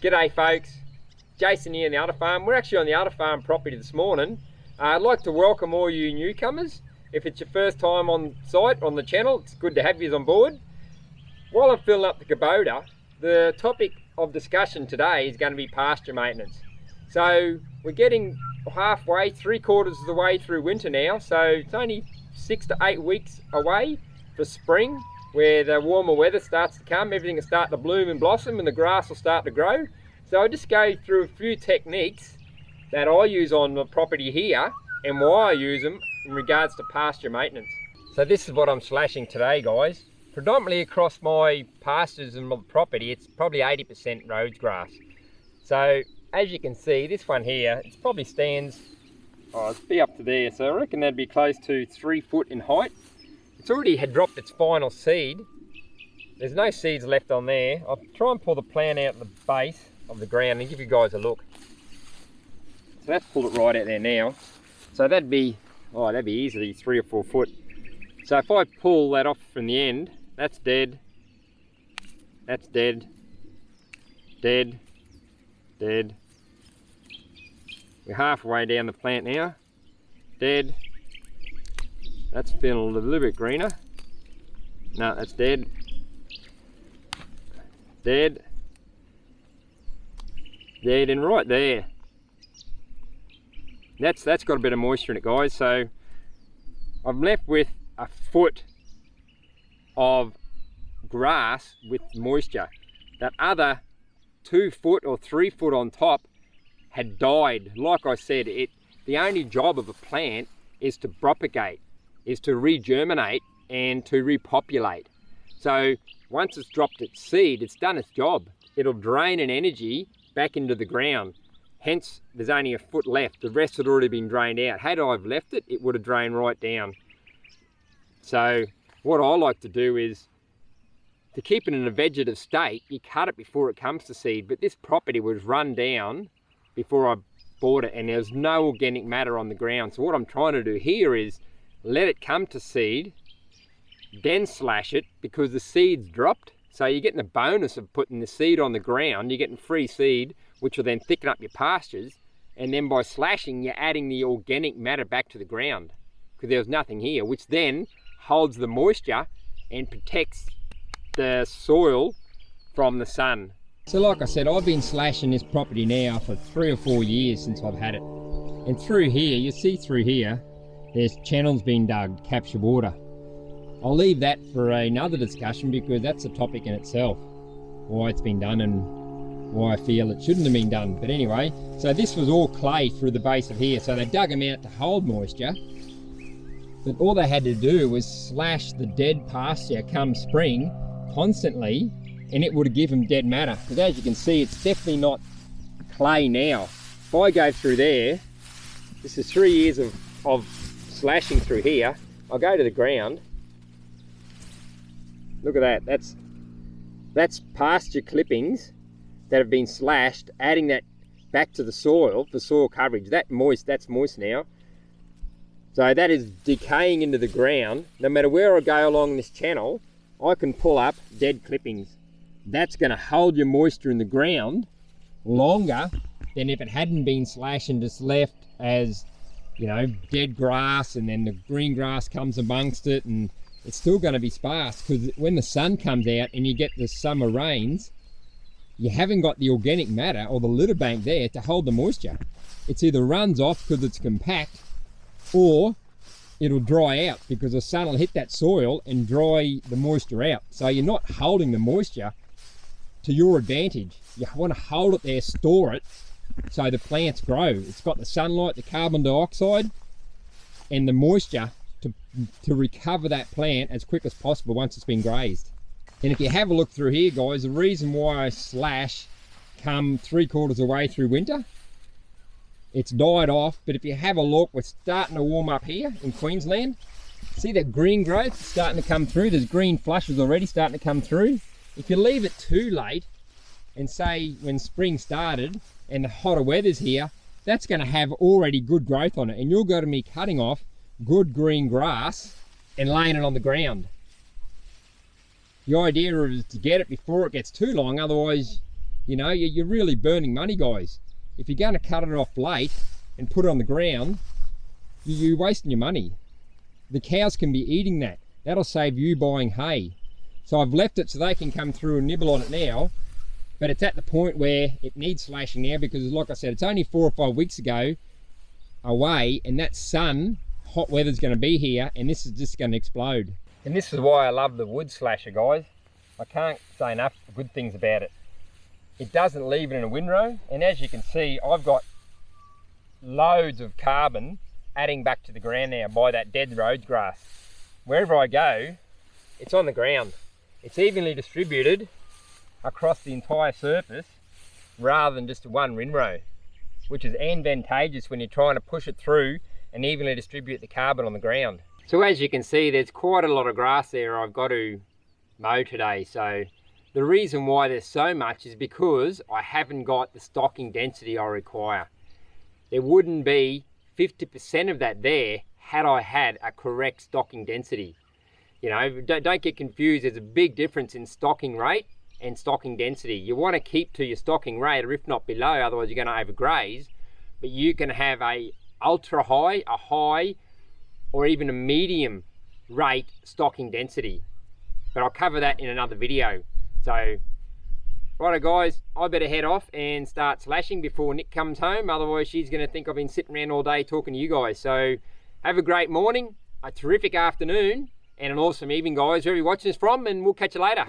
G'day folks, Jason here in the Udder Farm. We're actually on the Udder Farm property this morning. I'd like to welcome all you newcomers. If it's your first time on site on the channel, it's good to have you on board. While I'm filling up the Kubota, the topic of discussion today is going to be pasture maintenance. So we're getting halfway, 3/4 of the way through winter now, so it's only 6 to 8 weeks away for spring, where the warmer weather starts to come, everything will start to bloom and blossom and the grass will start to grow. So I'll just go through a few techniques that I use on the property here and why I use them in regards to pasture maintenance. So this is what I'm slashing today, guys. Predominantly across my pastures and my property, it's probably 80% Rhodes grass. So as you can see, this one here, it probably stands, it'd be up to there, so I reckon that'd be close to 3 foot in height. It's already had dropped its final seed. There's no seeds left on there. I'll try and pull the plant out the base of the ground and give you guys a look. So that's pulled it right out there now. So that'd be easily 3 or 4 foot. So if I pull that off from the end, that's dead. That's dead. Dead. Dead. We're halfway down the plant now. Dead. That's feeling a little bit greener. No, that's dead. Dead. Dead, and right there. That's got a bit of moisture in it, guys. So I'm left with a foot of grass with moisture. That other 2 foot or 3 foot on top had died. Like I said, the only job of a plant is to propagate, is to regerminate and to repopulate. So once it's dropped its seed, it's done its job. It'll drain an energy back into the ground. Hence, there's only a foot left. The rest had already been drained out. Had I left it, it would have drained right down. So what I like to do is, to keep it in a vegetative state, you cut it before it comes to seed. But this property was run down before I bought it, and there's no organic matter on the ground. So what I'm trying to do here is let it come to seed, then slash it, because the seed's dropped. So you're getting the bonus of putting the seed on the ground. You're getting free seed, which will then thicken up your pastures. And then by slashing, you're adding the organic matter back to the ground, because there was nothing here, which then holds the moisture and protects the soil from the sun. So like I said, I've been slashing this property now for 3 or 4 years since I've had it. And through here, you see through here, there's channels being dug to capture water. I'll leave that for another discussion, because that's a topic in itself, why it's been done and why I feel it shouldn't have been done. But anyway, so this was all clay through the base of here, so they dug them out to hold moisture. But all they had to do was slash the dead pasture come spring constantly, and it would have given dead matter. Because as you can see, it's definitely not clay now. If I go through there, this is 3 years of slashing through here. I'll go to the ground. Look at that. That's pasture clippings that have been slashed, adding that back to the soil for soil coverage. That's moist now. So that is decaying into the ground. No matter where I go along this channel, I can pull up dead clippings. That's going to hold your moisture in the ground longer than if it hadn't been slashed and just left as, you know, dead grass, and then the green grass comes amongst it, and it's still going to be sparse, because when the sun comes out and you get the summer rains, you haven't got the organic matter or the litter bank there to hold the moisture. It's either runs off because it's compact, or it'll dry out because the sun will hit that soil and dry the moisture out. So you're not holding the moisture to your advantage. You want to hold it there, store it, so the plants grow. It's got the sunlight, the carbon dioxide, and the moisture to recover that plant as quick as possible once it's been grazed. And if you have a look through here, guys, the reason why I slash come 3/4 of the way through winter, it's died off. But if you have a look, we're starting to warm up here in Queensland. See that green growth starting to come through? There's green flushes already starting to come through. If you leave it too late, and say when spring started and the hotter weather's here, that's going to have already good growth on it, and you're going to be cutting off good green grass and laying it on the ground. The idea is to get it before it gets too long, otherwise You know, you're really burning money, guys. If you're going to cut it off late and put it on the ground, you're wasting your money. The cows can be eating that. That'll save you buying hay. So I've left it so they can come through and nibble on it now, but it's at the point where it needs slashing now because, like I said, it's only 4 or 5 weeks ago away, and that sun, hot weather's going to be here, and this is just going to explode. And this is why I love the wood slasher, guys. I can't say enough good things about it. It doesn't leave it in a windrow, and as you can see, I've got loads of carbon adding back to the ground now by that dead rhodes grass. Wherever I go, it's on the ground. It's evenly distributed across the entire surface rather than just one windrow, which is advantageous when you're trying to push it through and evenly distribute the carbon on the ground. So as you can see, there's quite a lot of grass there I've got to mow today. So the reason why there's so much is because I haven't got the stocking density I require. There wouldn't be 50% of that there had I had a correct stocking density. You know, don't get confused. There's a big difference in stocking rate and stocking density. You want to keep to your stocking rate, or if not below, otherwise you're going to overgraze. But you can have a ultra high, a high, or even a medium rate stocking density. But I'll cover that in another video. So, righto guys, I better head off and start slashing before Nick comes home. Otherwise she's going to think I've been sitting around all day talking to you guys. So have a great morning, a terrific afternoon, and an awesome evening, guys, wherever you're watching this from, and we'll catch you later.